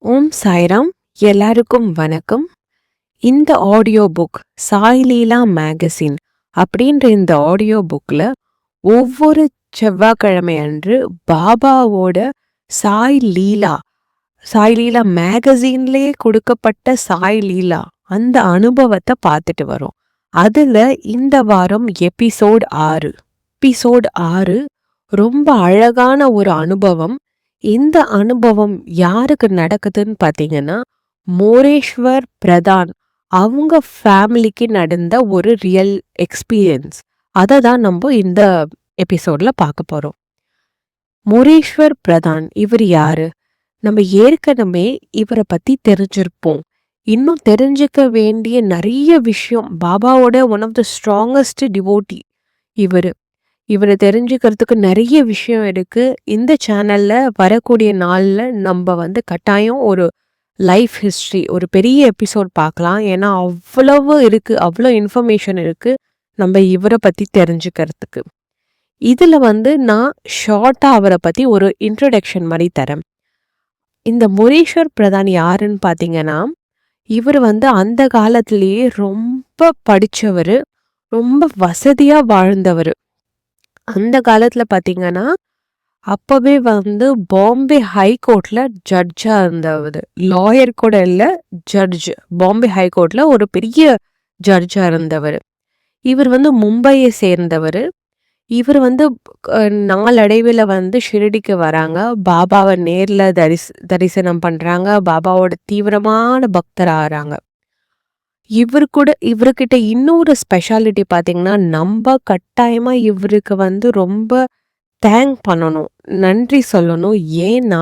ஓம் சாய்ராம். எல்லாருக்கும் வணக்கம். இந்த ஆடியோ புக் சாய் லீலா மேகசின் அப்படின்ற இந்த ஆடியோ புக்ல ஒவ்வொரு செவ்வாய்க்கிழமை அன்று பாபாவோட சாய் லீலா சாய் லீலா மேகசின்லயே கொடுக்கப்பட்ட சாய் லீலா அந்த அனுபவத்தை பார்த்துட்டு வரோம். அதுல இந்த வாரம் எபிசோட் 6 ரொம்ப அழகான ஒரு அனுபவம். இந்த அனுபவம் யாருக்கு நடக்குதுன்னு பார்த்தீங்கன்னா, மோரேஸ்வர் பிரதான் அவங்க ஃபேமிலிக்கு நடந்த ஒரு ரியல் எக்ஸ்பீரியன்ஸ். அதை தான் நம்ம இந்த எபிசோட்ல பார்க்க போறோம். மோரேஸ்வர் பிரதான் இவர் யாரு? நம்ம ஏற்கனவே இவரை பத்தி தெரிஞ்சிருப்போம். இன்னும் தெரிஞ்சுக்க வேண்டிய நிறைய விஷயம். பாபாவோட one of the strongest devotee இவரை தெரிஞ்சுக்கிறதுக்கு நிறைய விஷயம் இருக்கு. இந்த சேனல்ல வரக்கூடிய நாள்ல நம்ம கட்டாயம் ஒரு லைஃப் ஹிஸ்டரி, ஒரு பெரிய எபிசோட் பார்க்கலாம். ஏன்னா அவ்வளவு இருக்கு, அவ்வளோ இன்ஃபர்மேஷன் இருக்கு நம்ம இவரை பத்தி தெரிஞ்சுக்கிறதுக்கு. இதுல நான் ஷார்ட்டா அவரை பத்தி ஒரு இன்ட்ரடக்ஷன் மாதிரி தரேன். இந்த மோரேஸ்வர் பிரதான் யாருன்னு பார்த்தீங்கன்னா, இவர் அந்த காலத்திலேயே ரொம்ப படிச்சவர், ரொம்ப வசதியா வாழ்ந்தவர். அந்த காலத்துல பாத்தீங்கன்னா, அப்பவே பாம்பே ஹைகோர்ட்ல ஜட்ஜா இருந்தவர். லாயர் கூட இல்ல, ஜட்ஜ். பாம்பே ஹைகோர்ட்ல ஒரு பெரிய ஜட்ஜா இருந்தவர். இவர் மும்பையை சேர்ந்தவர். இவர் நாளடைவில் ஷிரடிக்கு வராங்க. பாபாவை நேர்ல தரிசனம் பண்றாங்க. பாபாவோட தீவிரமான பக்தர் ஆகிறாங்க. இவர்கிட்ட இன்னொரு ஸ்பெஷாலிட்டி பார்த்தீங்கன்னா, நம்ம கட்டாயமா இவருக்கு ரொம்ப தேங்க் பண்ணணும், நன்றி சொல்லணும். ஏன்னா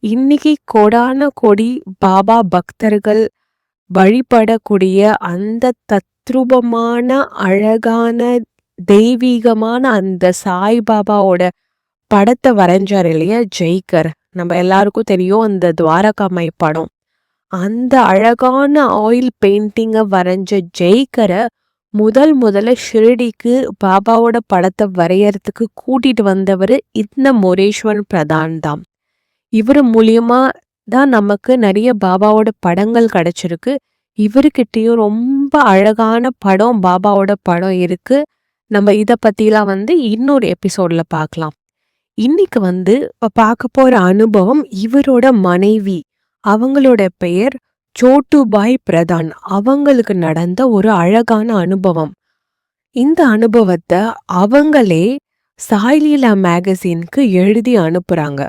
இன்னைக்கு கோடான கோடி பாபா பக்தர்கள் வழிபடக்கூடிய அந்த தத்ரூபமான அழகான தெய்வீகமான அந்த சாய்பாபாவோட படத்தை வரைஞ்சார் இல்லையா ஜெய்கர். நம்ம எல்லாருக்கும் தெரியும் அந்த துவாரகாமை படம். அந்த அழகான ஆயில் பெயிண்டிங்கை வரைஞ்ச ஜெய்கரை முதல்ல ஷிரடிக்கு பாபாவோட படத்தை வரையறதுக்கு கூட்டிட்டு வந்தவர் இந்த மோரேஸ்வர் பிரதான் தான். இவர் மூலியமா தான் நமக்கு நிறைய பாபாவோட படங்கள் கிடைச்சிருக்கு. இவர்கிட்டயும் ரொம்ப அழகான படம், பாபாவோட படம் இருக்கு. நம்ம இதை பத்திலாம் இன்னொரு எபிசோட்ல பார்க்கலாம். இன்னைக்கு பார்க்க போற அனுபவம் இவரோட மனைவி, அவங்களோட பெயர் சோட்டுபாய் பிரதான். அவங்களுக்கு நடந்த ஒரு அழகான அனுபவம். இந்த அனுபவத்தை அவங்களே சாய் லீலா மேகசினுக்கு எழுதி அனுப்புறாங்க.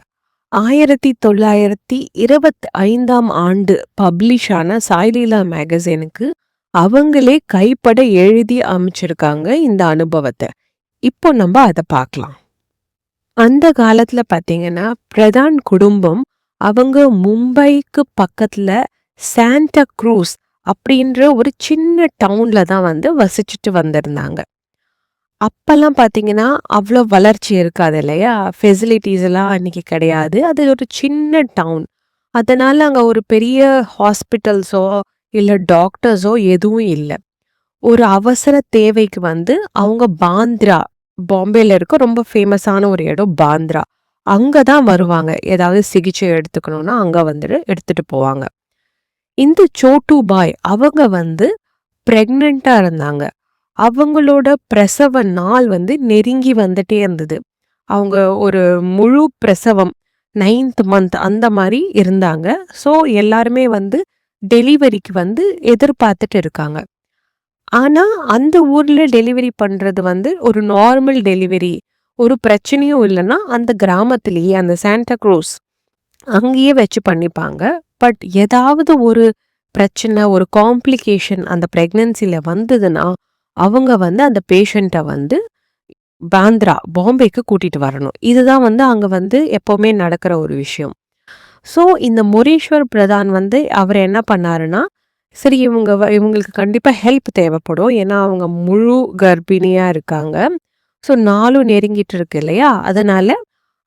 1925 ஆண்டு பப்ளிஷ் ஆன சாய் லீலா மேகசினுக்கு அவங்களே கைப்பட எழுதி அமைச்சிருக்காங்க இந்த அனுபவத்தை. இப்போ நம்ம அதை பார்க்கலாம். அந்த காலத்துல பாத்தீங்கன்னா, பிரதான் குடும்பம் அவங்க மும்பைக்கு பக்கத்துல சாண்டா க்ரூஸ் அப்படின்ற ஒரு சின்ன டவுன்ல தான் வசிச்சுட்டு வந்திருந்தாங்க. அப்பெல்லாம் பாத்தீங்கன்னா அவ்வளோ வளர்ச்சி இருக்காது இல்லையா, ஃபெசிலிட்டிஸ் எல்லாம் அன்னைக்கு கிடையாது. அது ஒரு சின்ன டவுன். அதனால அங்க ஒரு பெரிய ஹாஸ்பிட்டல்ஸோ இல்ல டாக்டர்ஸோ எதுவும் இல்லை. ஒரு அவசர தேவைக்கு அவங்க பாந்திரா, பாம்பேல இருக்க ரொம்ப ஃபேமஸான ஒரு இடம் பாந்திரா, அங்கதான் வருவாங்க. ஏதாவது சிகிச்சை எடுத்துக்கணும்னா அங்க எடுத்துட்டு போவாங்க. இந்த சோட்டுபாய் அவங்க பிரெக்னெண்டா இருந்தாங்க. அவங்களோட பிரசவ நாள் நெருங்கி வந்துட்டே இருந்தது. அவங்க ஒரு முழு பிரசவம் 9th month அந்த மாதிரி இருந்தாங்க. ஸோ எல்லாருமே டெலிவரிக்கு எதிர்பார்த்துட்டு இருக்காங்க. ஆனா அந்த ஊர்ல டெலிவரி பண்றது ஒரு நார்மல் டெலிவரி, ஒரு பிரச்சனையும் இல்லைன்னா அந்த கிராமத்திலேயே அந்த சாண்டா க்ரூஸ் அங்கேயே வச்சு பண்ணிப்பாங்க. பட் ஏதாவது ஒரு பிரச்சனை, ஒரு காம்ப்ளிகேஷன் அந்த பிரெக்னன்சில வந்ததுன்னா அவங்க அந்த பேஷண்ட்டை பாந்திரா, பாம்பேக்கு கூட்டிட்டு வரணும். இதுதான் அங்க எப்பவுமே நடக்கிற ஒரு விஷயம். ஸோ இந்த மோரேஸ்வர் பிரதான் அவர் என்ன பண்ணாருன்னா, சரி இவங்களுக்கு கண்டிப்பா ஹெல்ப் தேவைப்படும். ஏன்னா அவங்க முழு கர்ப்பிணியா இருக்காங்க. ஸோ நாளும் நெருங்கிட்டு இருக்கு இல்லையா, அதனால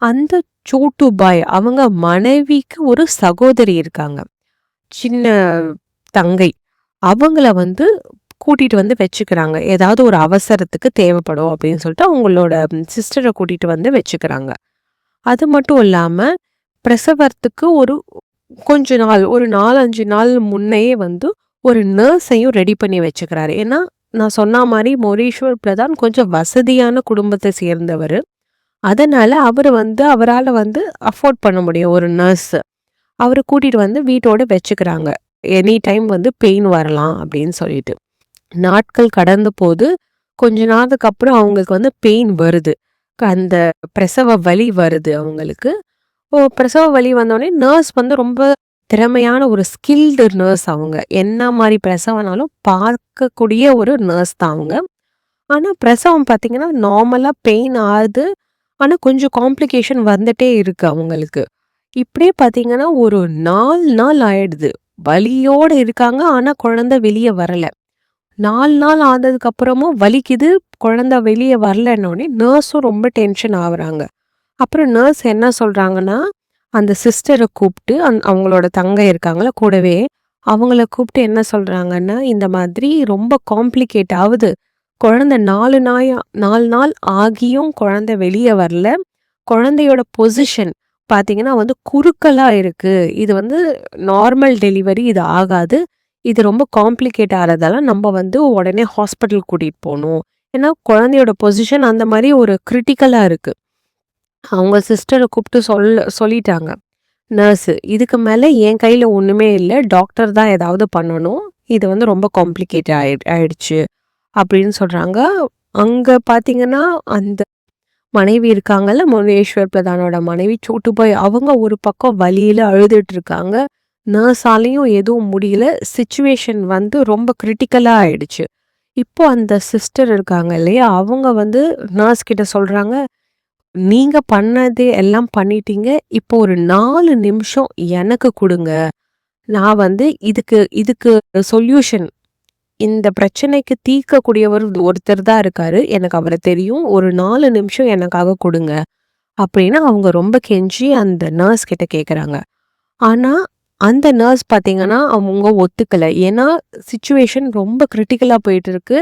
அந்த சோட்டுபாய் அவங்க மனைவிக்கு ஒரு சகோதரி இருக்காங்க, சின்ன தங்கை. அவங்கள கூட்டிட்டு வச்சுக்கிறாங்க. ஏதாவது ஒரு அவசரத்துக்கு தேவைப்படும் அப்படின்னு சொல்லிட்டு அவங்களோட சிஸ்டரை கூட்டிட்டு வச்சுக்கிறாங்க. அது மட்டும் இல்லாம பிரசவத்துக்கு ஒரு கொஞ்ச நாள் ஒரு 4-5 நாள் முன்னையே வந்து ஒரு நர்ஸையும் ரெடி பண்ணி வச்சுக்கிறாரு. ஏன்னா, நான் சொன்ன மாரி மொரீஸ்வர் பிரதான் கொஞ்சம் வசதியான குடும்பத்தை சேர்ந்தவரு. அதனால அவரால வந்து அஃபோர்ட் பண்ண முடியும் ஒரு நர்ஸ். அவர கூட்டிட்டு வந்து வீட்டோட வச்சுக்கிறாங்க. எனி டைம் வந்து பெயின் வரலாம் அப்படின்னு சொல்லிட்டு. நாட்கள் கடந்த போது கொஞ்ச நாளுக்கு அப்புறம் அவங்களுக்கு வந்து பெயின் வருது. அந்த பிரசவ வலி வருது அவங்களுக்கு. பிரசவ வலி வந்தோனே நர்ஸ் வந்து ரொம்ப திறமையான ஒரு ஸ்கில்டு நர்ஸ் அவங்க. என்ன மாரி பிரசவம்னாலும் பார்க்கக்கூடிய ஒரு நர்ஸ் தான் அவங்க. ஆனா பிரசவம் பார்த்தீங்கன்னா, நார்மலா பெயின் ஆகுது. ஆனா கொஞ்சம் காம்ப்ளிகேஷன் வந்துட்டே இருக்கு அவங்களுக்கு. இப்படியே பார்த்தீங்கன்னா, ஒரு 4 நாள் ஆயிடுது. வலியோட இருக்காங்க. ஆனா குழந்தை வெளிய வரல. 4 நாள் ஆனதுக்கு அப்புறமும் வலிக்குது. குழந்தை வெளிய வரலன்னோனே நர்ஸும் ரொம்ப டென்ஷன் ஆகுறாங்க. அப்புறம் நர்ஸ் என்ன சொல்றாங்கன்னா, அந்த சிஸ்டர கூப்ட்டு அவங்களோட தங்கை இருக்காங்கல்ல கூடவே, அவங்கள கூப்ட்டு என்ன சொல்றாங்கன்னா, இந்த மாதிரி ரொம்ப காம்ப்ளிகேட் ஆவுது. குழந்தை 4 நாள் ஆகியும் குழந்தை வெளிய வரல. குழந்தையோட பொசிஷன் பார்த்தீங்கன்னா வந்து குறுக்கலா இருக்கு. இது வந்து நார்மல் டெலிவரி இது ஆகாது. இது ரொம்ப காம்ப்ளிகேட் ஆறதால நம்ம வந்து உடனே ஹாஸ்பிட்டல் கூட்டிட்டு போணும். ஏன்னா குழந்தையோட பொசிஷன் அந்த மாரி ஒரு கிரிட்டிக்கலா இருக்கு. அவங்க சிஸ்டர கூப்ட்டு சொல்லிட்டாங்க. நர்ஸு. இதுக்கு மேல என் கையில ஒண்ணுமே இல்ல. டாக்டர் தான் ஏதாவது பண்ணணும். இது வந்து ரொம்ப காம்ப்ளிகேட் ஆயிடுச்சு அப்படின்னு சொல்றாங்க. அங்க பார்த்தீங்கன்னா, அந்த மனைவி இருக்காங்கல்ல, முனேஷ்வர் பிரதானோட மனைவி சோட்டுபாய் அவங்க ஒரு பக்கம் வலியில அழுதுட்டு இருக்காங்க. நர்ஸாலயும் எதுவும் முடியல. சிச்சுவேஷன் வந்து ரொம்ப கிரிட்டிக்கலா ஆயிடுச்சு. இப்போ அந்த சிஸ்டர் இருக்காங்க இல்லையா, அவங்க வந்து நர்ஸ் கிட்ட சொல்றாங்க, "நீங்க பண்ணது எல்லாம் பண்ணிட்டீங்க. இப்போ ஒரு 4 நிமிஷம் எனக்கு குடுங்க. நான் வந்து இதுக்கு இதுக்கு சொல்யூஷன் இந்த பிரச்சனைக்கு தீர்க்கக்கூடியவர் ஒருத்தர் தான் இருக்காரு. எனக்கு அவர தெரியும். ஒரு 4 நிமிஷம் எனக்காக குடுங்க." அப்படின்னு அவங்க ரொம்ப கெஞ்சி அந்த நர்ஸ் கிட்ட கேட்குறாங்க. ஆனா, அந்த நர்ஸ் பார்த்தீங்கன்னா, அவங்க ஒத்துக்கல. ஏன்னா, சிச்சுவேஷன் ரொம்ப கிரிட்டிக்கலா போயிட்டு இருக்கு.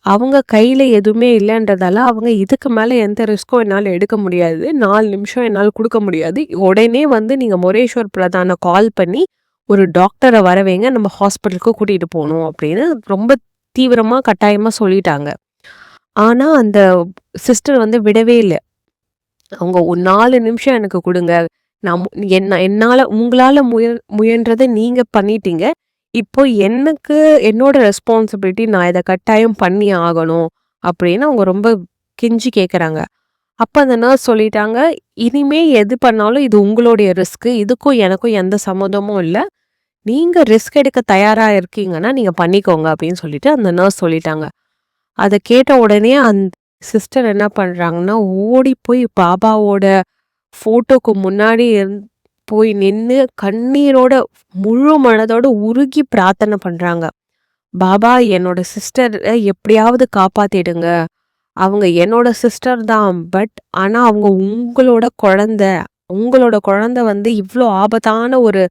அவங்க கையில எதுவுமே இல்லன்றதால, அவங்க இதுக்கு மேல எந்த ரிஸ்க்கும் என்னால எடுக்க முடியாது. 4 நிமிஷம் என்னால குடுக்க முடியாது. உடனே வந்து நீங்க மொரேஸ்வர் பிரதான கால் பண்ணி, ஒரு டாக்டர வர வைங்க. நம்ம ஹாஸ்பிட்டலுக்கு கூட்டிட்டு போணும் அப்படின்னு ரொம்ப தீவிரமா, கட்டாயமா சொல்லிட்டாங்க. ஆனா, அந்த சிஸ்டர் வந்து விடவே இல்ல. அவங்க ஒரு 4 நிமிஷம் எனக்கு குடுங்க. நான் என்னால உங்களால முயன்றத நீங்க பண்ணிட்டீங்க. இப்போ எனக்கு என்னோட ரெஸ்பான்சிபிலிட்டி நான் இத கட்டாயம் பண்ணி ஆகணும். அப்படின்னு அவங்க ரொம்ப கெஞ்சி கேட்குறாங்க. அப்ப அந்த நர்ஸ் சொல்லிட்டாங்க, "இனிமே எது பண்ணாலும் இது உங்களுடைய ரிஸ்க். இதுக்கும் எனக்கும் எந்த சம்மந்தமும் இல்ல. நீங்க ரிஸ்க் எடுக்க தயாரா இருக்கீங்கன்னா, நீங்க பண்ணிக்கோங்க." அப்படின்னு சொல்லிட்டு அந்த நர்ஸ் சொல்லிட்டாங்க. அத கேட்ட உடனே அந்த சிஸ்டர் என்ன பண்றாங்கன்னா, ஓடி போய் பாபாவோட ஃபோட்டோக்கு முன்னாடி போய் நின்னு கண்ணீரோட முழு மனதோட உருகி பிரார்த்தனை பண்றாங்க. "பாபா என்னோட சிஸ்டர எப்படியாவது காப்பாத்திடுங்க. அவங்க என்னோட சிஸ்டர் தான். ஆனா அவங்க உங்களோட குழந்தை. உங்களோட குழந்தை வந்து இவ்ளோ ஆபத்தான ஒரு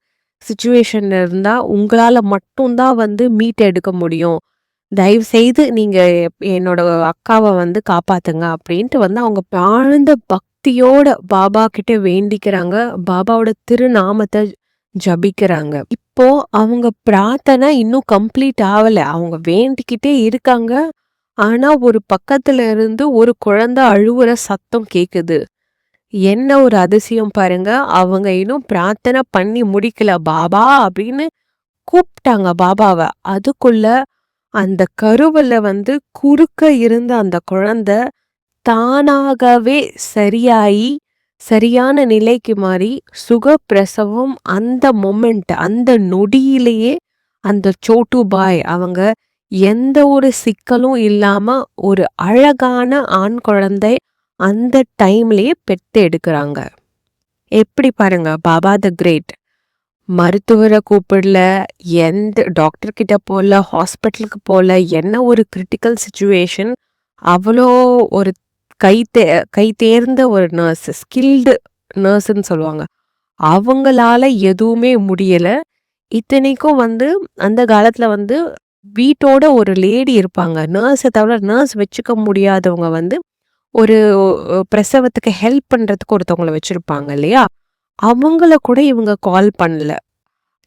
சிச்சுவேஷன்ல இருந்தா, உங்களால மட்டும் தான் வந்து மீட்டெடுக்க முடியும். தயவு செய்து நீங்க என்னோட அக்காவ வந்து காப்பாத்துங்க." அப்படின்ட்டு வந்து அவங்க ஆழ்ந்த பக்தியோட பாபா கிட்ட வேண்டிக்கிறாங்க. பாபாவோட திருநாமத்த ஜபிக்கிறாங்க. இப்போ அவங்க பிரார்த்தனை இன்னும் கம்ப்ளீட் ஆவல. அவங்க வேண்டிக்கிட்டே இருக்காங்க. ஆனா ஒரு பக்கத்துல இருந்து ஒரு குழந்தை அழுவுற சத்தம் கேக்குது. என்ன ஒரு அதிசயம் பாருங்க. அவங்க இன்னும் பிரார்த்தனை பண்ணி முடிக்கல. "பாபா" அப்படின்னு கூப்பிட்டாங்க பாபாவ. அதுக்குள்ள அந்த கருவுல வந்து குறுக்க இருந்த அந்த குழந்தை தானாகவே சரியாயி, சரியான நிலைக்கு மாறி சுகப்பிரசவம் அந்த மொமெண்ட் அந்த நொடியிலேயே அந்த சோட்டுபாய் அவங்க எந்த ஒரு சிக்கலும் இல்லாம ஒரு அழகான ஆண் குழந்தை அந்த டைம்லயே பெத்து எடுக்குறாங்க. எப்படி பாருங்க பாபா த கிரேட். மருத்துவர கூப்பிடல, எந்த டாக்டர் கிட்ட போல, ஹாஸ்பிட்டலுக்கு போல, என்ன ஒரு கிரிட்டிக்கல் சிச்சுவேஷன். அவ்வளோ ஒரு கை தே கை தேர்ந்த ஒரு நர்ஸ், ஸ்கில்டு நர்ஸ்ன்னு சொல்லுவாங்க. அவங்களால எதுவுமே முடியல. இத்தனைக்கும் வந்து அந்த காலத்துல வந்து வீட்டோட ஒரு லேடி இருப்பாங்க. நர்ஸ தவிர நர்ஸ் வச்சுக்க முடியாதவங்க வந்து ஒரு பிரசவத்துக்கு ஹெல்ப் பண்றதுக்கு ஒருத்தவங்கள வச்சிருப்பாங்க இல்லையா? அவங்கள கூட இவங்க கால் பண்ணல.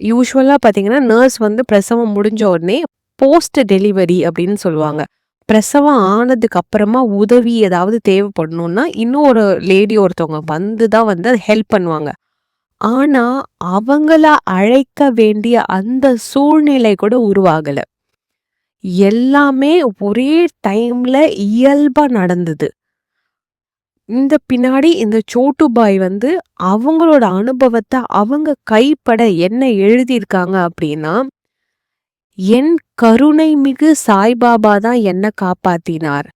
யூசுவலா பார்த்தீங்கன்னா, நர்ஸ் வந்து பிரசவம் முடிஞ்ச உடனே போஸ்ட் டெலிவரி அப்படின்னு சொல்லுவாங்க. பிரசவம் ஆனதுக்கு அப்புறமா உதவி ஏதாவது தேவைப்படணும்னா, இன்னும் ஒரு லேடி ஒருத்தவங்க வந்து தான் வந்து ஹெல்ப் பண்ணுவாங்க. ஆனா, அவங்கள அழைக்க வேண்டிய அந்த சூழ்நிலை கூட உருவாகல. எல்லாமே ஒரே டைம்ல இயல்பா நடந்தது. இந்த பின்னாடி இந்த சோட்டுபாய் வந்து அவங்களோட அனுபவத்த அவங்க கைப்பட என்ன எழுதியிருக்காங்க அப்படின்னா, "என் கருணை மிகு சாய்பாபா தான் என்ன காப்பாத்தினார்.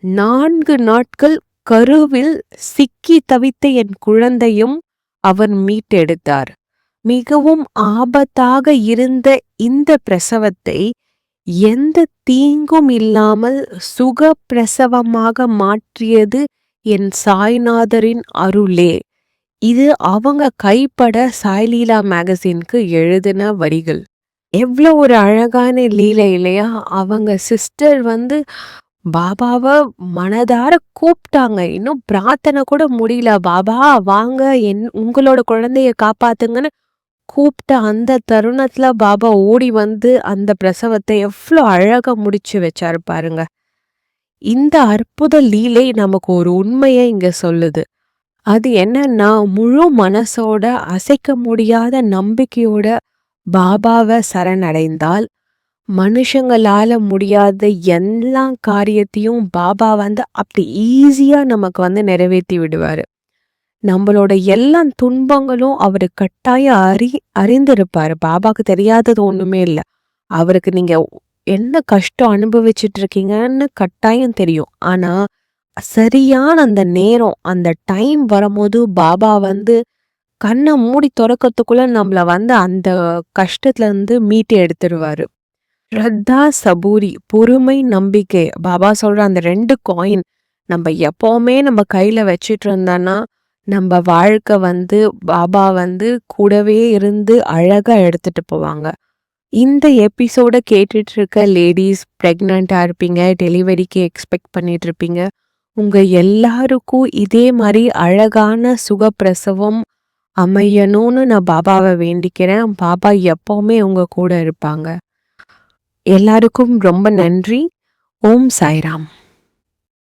4 நாட்கள் கருவில் சிக்கி தவித்த என் குழந்தையும் அவர் மீட்டெடுத்தார். மிகவும் ஆபத்தாக இருந்த இந்த பிரசவத்தை எந்த தீங்கும் இல்லாமல் சுக பிரசவமாக மாற்றியது என் சாய்நாதரின் அருளே." இது அவங்க கைப்பட சாய்லீலா மேகசின்க்கு எழுதின வரிகள். எவ்வளோ ஒரு அழகான லீலை இல்லையா? அவங்க சிஸ்டர் வந்து பாபாவ மனதார கூப்பிட்டாங்க. இன்னும் பிரார்த்தனை கூட முடியல. "பாபா வாங்க, உங்களோட குழந்தைய காப்பாத்துங்கன்னு" கூப்பிட்ட அந்த தருணத்துல பாபா ஓடி வந்து அந்த பிரசவத்தை எவ்வளோ அழகா முடிச்சு வச்சாரு பாருங்க. இந்த அற்புத லீலை நமக்கு ஒரு உண்மையை இங்க சொல்லுது. அது என்னன்னா, முழு மனசோட அசைக்க முடியாத நம்பிக்கையோட பாபாவ சரணடைந்தால், மனுஷங்களால முடியாத எல்லா காரியத்தையும் பாபா வந்து அப்படி ஈஸியா நமக்கு வந்து நிறைவேத்தி விடுவாரு. நம்மளோட எல்லா துன்பங்களும் அவரு கட்டாயம் அறிந்திருப்பாரு. பாபாக்கு தெரியாதது ஒண்ணுமே இல்ல. அவருக்கு நீங்க என்ன கஷ்டம் அனுபவிச்சுட்டு இருக்கீங்கன்னு கட்டாயம் தெரியும். ஆனா, சரியான அந்த நேரம், அந்த டைம் வரும்போது பாபா வந்து கண்ண மூடி தொறக்கறதுக்குள்ள நம்மள வந்து அந்த கஷ்டத்துல இருந்து மீட்டு எடுத்துருவாரு. ஸ்ரத்தா, சபூரி, பொறுமை, நம்பிக்கை. பாபா சொல்ற அந்த 2 காயின் நம்ம எப்பவுமே நம்ம கையில வச்சுட்டு இருந்தோம்னா, நம்ம வாழ்க்கை வந்து பாபா வந்து கூடவே இருந்து அழகா எடுத்துட்டு போவாங்க. இந்த எபிசோட கேட்டுட்டு இருக்க லேடீஸ், பிரெக்னன்ட்டா இருப்பீங்க, டெலிவரிக்கு எக்ஸ்பெக்ட் பண்ணிட்டு இருப்பீங்க. உங்க எல்லாருக்கும் இதே மாரி அழகான சுகப்பிரசவம் அமையணும்னு நான் பாபாவ வேண்டிக்கிறேன். பாபா எப்பவுமே உங்க கூட இருப்பாங்க. எல்லாருக்கும் ரொம்ப நன்றி. ஓம் சாய்ராம்.